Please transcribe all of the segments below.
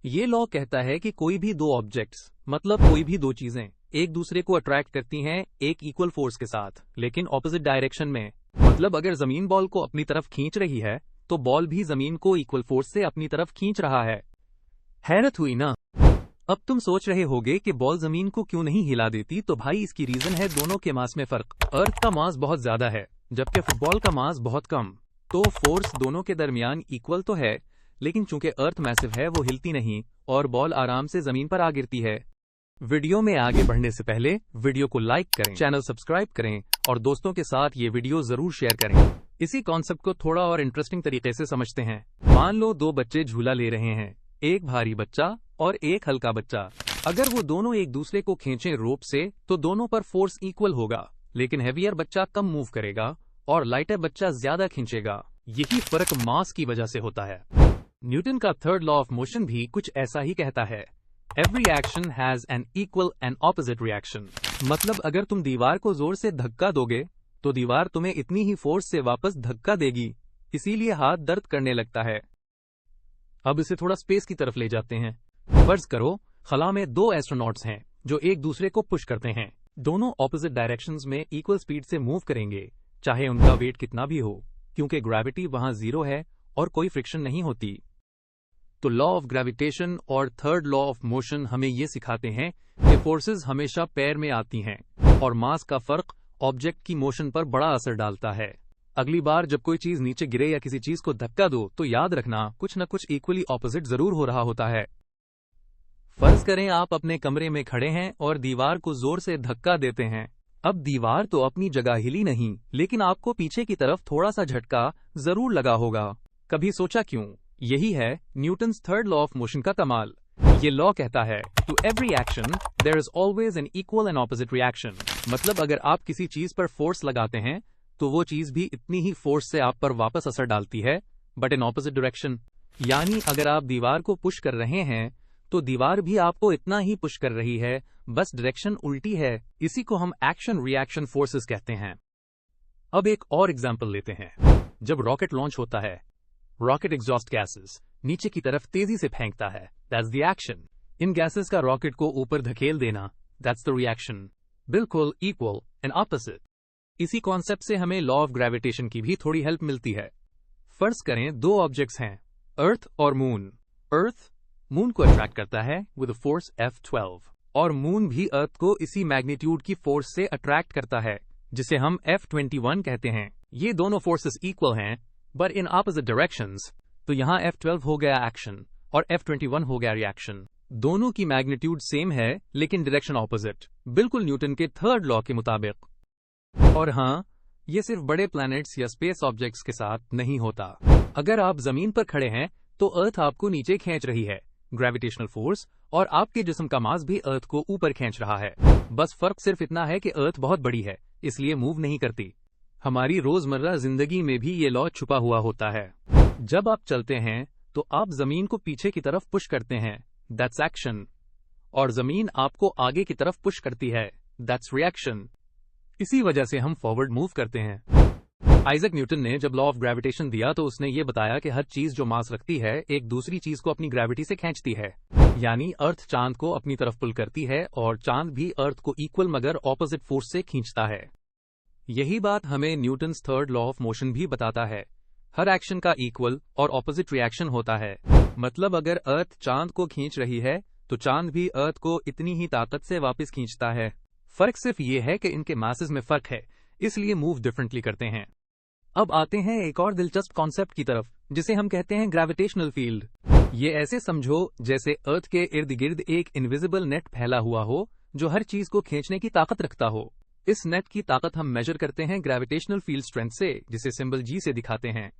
ये लॉ कहता है कि कोई भी दो ऑब्जेक्ट्स मतलब कोई भी दो चीजें एक दूसरे को अट्रैक्ट करती हैं एक इक्वल फोर्स के साथ, लेकिन ऑपोजिट डायरेक्शन में। मतलब अगर जमीन बॉल को अपनी तरफ खींच रही है तो बॉल भी जमीन को इक्वल फोर्स से अपनी तरफ खींच रहा है। हैरत हुई ना? अब तुम सोच रहे होगे कि बॉल जमीन को क्यों नहीं हिला देती, तो भाई इसकी रीजन है दोनों के मास में फर्क। अर्थ का मास बहुत ज्यादा है जबकि फुटबॉल का मास बहुत कम, तो फोर्स दोनों के दरमियान इक्वल तो है, लेकिन चूंकि अर्थ मैसिव है वो हिलती नहीं और बॉल आराम से जमीन पर आ गिरती है। वीडियो में आगे बढ़ने से पहले वीडियो को लाइक करें, चैनल सब्सक्राइब करें और दोस्तों के साथ ये वीडियो जरूर शेयर करें। इसी कॉन्सेप्ट को थोड़ा और इंटरेस्टिंग तरीके से समझते हैं। मान लो दो बच्चे झूला ले रहे हैं, एक भारी बच्चा और एक हल्का बच्चा। अगर वो दोनों एक दूसरे को खींचें रोप से तो दोनों पर फोर्स इक्वल होगा, लेकिन हेवियर बच्चा कम मूव करेगा और लाइटर बच्चा ज्यादा खींचेगा। यही फर्क मास की वजह से होता है। न्यूटन का थर्ड लॉ ऑफ मोशन भी कुछ ऐसा ही कहता है, every action has an equal and opposite reaction. मतलब अगर तुम दीवार को जोर से धक्का दोगे तो दीवार तुम्हें इतनी ही फोर्स से वापस धक्का देगी, इसीलिए हाथ दर्द करने लगता है। अब इसे थोड़ा स्पेस की तरफ ले जाते हैं। फर्ज करो खला में दो एस्ट्रोनॉट्स हैं जो एक दूसरे को पुश करते हैं। दोनों ऑपोजिट डायरेक्शंस में इक्वल स्पीड से मूव करेंगे, चाहे उनका वेट कितना भी हो, क्योंकि ग्रेविटी वहां जीरो है और कोई फ्रिक्शन नहीं होती। तो लॉ ऑफ ग्रेविटेशन और थर्ड लॉ ऑफ मोशन हमें ये सिखाते हैं कि फोर्सेस हमेशा पेयर में आती हैं और मास का फर्क ऑब्जेक्ट की मोशन पर बड़ा असर डालता है। अगली बार जब कोई चीज नीचे गिरे या किसी चीज को धक्का दो तो याद रखना कुछ न कुछ इक्वली ऑपोजिट जरूर हो रहा होता है। फर्ज करें आप अपने कमरे में खड़े हैं और दीवार को जोर से धक्का देते हैं। अब दीवार तो अपनी जगह हिली नहीं, लेकिन आपको पीछे की तरफ थोड़ा सा झटका जरूर लगा होगा। कभी सोचा क्यों? यही है Newton's third law of motion का कमाल। ये लॉ कहता है to every action there is always an equal and opposite reaction. मतलब अगर आप किसी चीज पर फोर्स लगाते हैं तो वो चीज भी इतनी ही फोर्स से आप पर वापस असर डालती है, बट इन ऑपोजिट डायरेक्शन। यानी अगर आप दीवार को पुश कर रहे हैं तो दीवार भी आपको इतना ही पुश कर रही है, बस डायरेक्शन उल्टी है। इसी को हम एक्शन रिएक्शन फोर्सेस कहते हैं। अब एक और एग्जांपल लेते हैं। जब रॉकेट लॉन्च होता है, रॉकेट एग्जॉस्ट गैसेस नीचे की तरफ तेजी से फेंकता है, that's the action. In gases का रॉकेट को ऊपर धकेल देना, दैट्स द रिएक्शन। बिल्कुल इक्वल एंड ऑपोजिट। इसी कॉन्सेप्ट से हमें लॉ ऑफ ग्रेविटेशन की भी थोड़ी हेल्प मिलती है। फर्ज करें दो ऑब्जेक्ट्स हैं, अर्थ और मून। अर्थ मून को अट्रैक्ट करता है विद फोर्स F12 और मून भी अर्थ को इसी मैग्नीट्यूड की फोर्स से अट्रैक्ट करता है, जिसे हम F21 कहते हैं। ये दोनों फोर्सेस इक्वल हैं बट इन ऑपोजिट डायरेक्शंस, तो यहाँ F12 हो गया एक्शन और F21 हो गया रिएक्शन। दोनों की मैग्नीट्यूड सेम है लेकिन डायरेक्शन ऑपोजिट, बिल्कुल न्यूटन के थर्ड लॉ के मुताबिक। और हाँ, ये सिर्फ बड़े प्लैनेट्स या स्पेस ऑब्जेक्ट्स के साथ नहीं होता। अगर आप जमीन पर खड़े हैं तो अर्थ आपको नीचे खींच रही है, ग्रेविटेशनल फोर्स, और आपके जिस्म का मास भी अर्थ को ऊपर खींच रहा है। बस फर्क सिर्फ इतना है कि अर्थ बहुत बड़ी है, इसलिए मूव नहीं करती। हमारी रोजमर्रा जिंदगी में भी ये लॉ छुपा हुआ होता है। जब आप चलते हैं तो आप जमीन को पीछे की तरफ पुश करते हैं, दैट्स एक्शन, और जमीन आपको आगे की तरफ पुश करती है, दैट्स रिएक्शन। इसी वजह से हम फॉरवर्ड मूव करते हैं। आइजक न्यूटन ने जब लॉ ऑफ ग्रेविटेशन दिया तो उसने ये बताया कि हर चीज जो मास रखती है एक दूसरी चीज को अपनी ग्रेविटी से खींचती है। यानी अर्थ चांद को अपनी तरफ पुल करती है और चांद भी अर्थ को इक्वल मगर ऑपोजिट फोर्स से खींचता है। यही बात हमें Newton's third law of motion भी बताता है। हर एक्शन का इक्वल और ऑपोजिट रिएक्शन होता है। मतलब अगर अर्थ चांद को खींच रही है तो चांद भी अर्थ को इतनी ही ताकत से वापस खींचता है। फर्क सिर्फ ये है कि इनके मासेस में फर्क है, इसलिए मूव डिफरेंटली करते हैं। अब आते हैं एक और दिलचस्प कॉन्सेप्ट की तरफ, जिसे हम कहते हैं ग्रेविटेशनल फील्ड। ये ऐसे समझो जैसे अर्थ के इर्द गिर्द एक इनविजिबल नेट फैला हुआ हो जो हर चीज को खींचने की ताकत रखता हो। इस नेट की ताकत हम मेजर करते हैं ग्रेविटेशनल फील्ड स्ट्रेंथ से, जिसे सिंबल G से दिखाते हैं।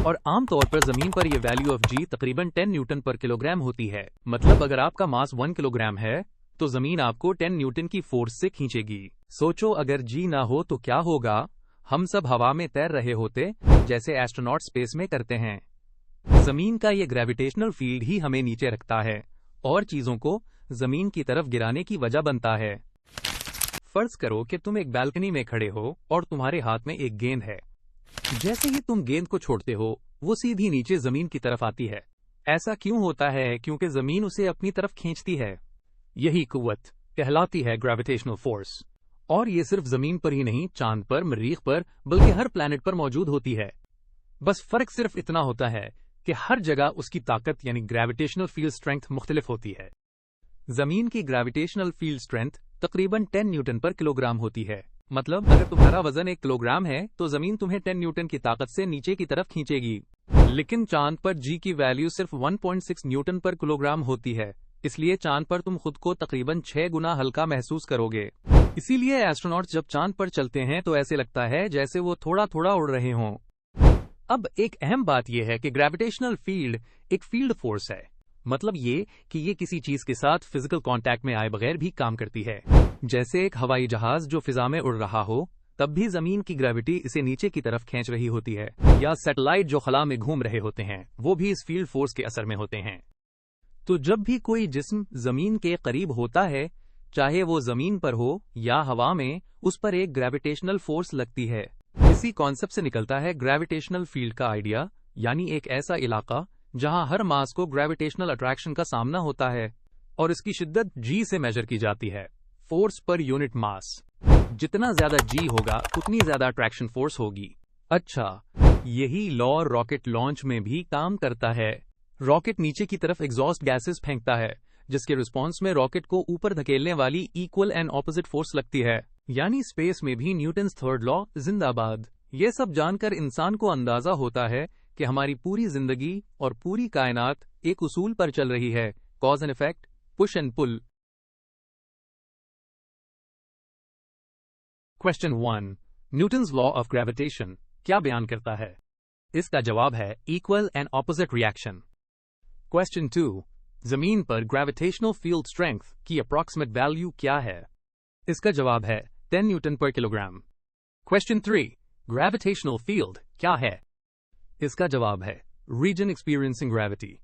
और आमतौर पर जमीन पर यह वैल्यू ऑफ G तकरीबन 10 न्यूटन पर किलोग्राम होती है। मतलब अगर आपका मास 1 किलोग्राम है तो जमीन आपको 10 न्यूटन की फोर्स से खींचेगी। सोचो अगर G ना हो तो क्या होगा? हम सब हवा में तैर रहे होते, जैसे एस्ट्रोनॉट स्पेस में करते हैं। जमीन का ये ग्रेविटेशनल फील्ड ही हमें नीचे रखता है और चीजों को जमीन की तरफ गिराने की वजह बनता है। फर्ज करो कि तुम एक बालकनी में खड़े हो और तुम्हारे हाथ में एक गेंद है। जैसे ही तुम गेंद को छोड़ते हो वो सीधी नीचे जमीन की तरफ आती है। ऐसा क्यों होता है? क्योंकि जमीन उसे अपनी तरफ खींचती है। यही कुव्वत कहलाती है ग्रेविटेशनल फोर्स। और ये सिर्फ जमीन पर ही नहीं, चांद पर, मरीख पर, बल्कि हर प्लैनेट पर मौजूद होती है। बस फर्क सिर्फ इतना होता है कि हर जगह उसकी ताकत यानी ग्रेविटेशनल फील्ड स्ट्रेंथ मुख्तलिफ होती है। जमीन की ग्रेविटेशनल फील्ड स्ट्रेंथ तकरीबन 10 न्यूटन पर किलोग्राम होती है। मतलब अगर तुम्हारा वजन 1 किलोग्राम है तो जमीन तुम्हें 10 न्यूटन की ताकत से नीचे की तरफ खींचेगी। लेकिन चांद पर जी की वैल्यू सिर्फ 1.6 न्यूटन पर किलोग्राम होती है, इसलिए चांद पर तुम खुद को तकरीबन 6 गुना हल्का महसूस करोगे। इसीलिए एस्ट्रोनॉट्स जब चांद पर चलते हैं तो ऐसे लगता है जैसे वो थोड़ा थोड़ा उड़ रहे हों। अब एक अहम बात यह है कि ग्रेविटेशनल फील्ड एक फील्ड फोर्स है। मतलब ये कि ये किसी चीज के साथ फिजिकल कांटेक्ट में आए बगैर भी काम करती है। जैसे एक हवाई जहाज जो फिजा में उड़ रहा हो, तब भी जमीन की ग्रेविटी इसे नीचे की तरफ खींच रही होती है। या सैटेलाइट जो खला में घूम रहे होते हैं, वो भी इस फील्ड फोर्स के असर में होते हैं। तो जब भी कोई जिस्म जमीन के करीब होता है, चाहे वो जमीन पर हो या हवा में, उस पर एक ग्रेविटेशनल फोर्स लगती है। इसी कॉन्सेप्ट से निकलता है ग्रेविटेशनल फील्ड का आइडिया, यानी एक ऐसा इलाका जहां हर मास को ग्रेविटेशनल अट्रैक्शन का सामना होता है और इसकी शिद्दत जी से मेजर की जाती है, फोर्स पर यूनिट मास। जितना ज्यादा जी होगा उतनी ज्यादा अट्रैक्शन फोर्स होगी। अच्छा, यही लॉ रॉकेट लॉन्च में भी काम करता है। रॉकेट नीचे की तरफ एग्जॉस्ट गैसेस फेंकता है, जिसके रिस्पॉन्स में रॉकेट को ऊपर धकेलने वाली इक्वल एंड ऑपोजिट फोर्स लगती है। यानी स्पेस में भी न्यूटन्स थर्ड लॉ जिंदाबाद। ये सब जानकर इंसान को अंदाजा होता है कि हमारी पूरी जिंदगी और पूरी कायनात एक उसूल पर चल रही है, cause and effect, push and pull. Question 1, Newton's law of gravitation क्या बयान करता है? इसका जवाब है equal and opposite reaction. Question 2, जमीन पर ग्रेविटेशनल फील्ड स्ट्रेंथ की अप्रॉक्सिमेट वैल्यू क्या है? इसका जवाब है 10 न्यूटन पर किलोग्राम। क्वेश्चन 3, ग्रेविटेशनल फील्ड क्या है? इसका जवाब है रीजन एक्सपीरियंसिंग ग्रेविटी।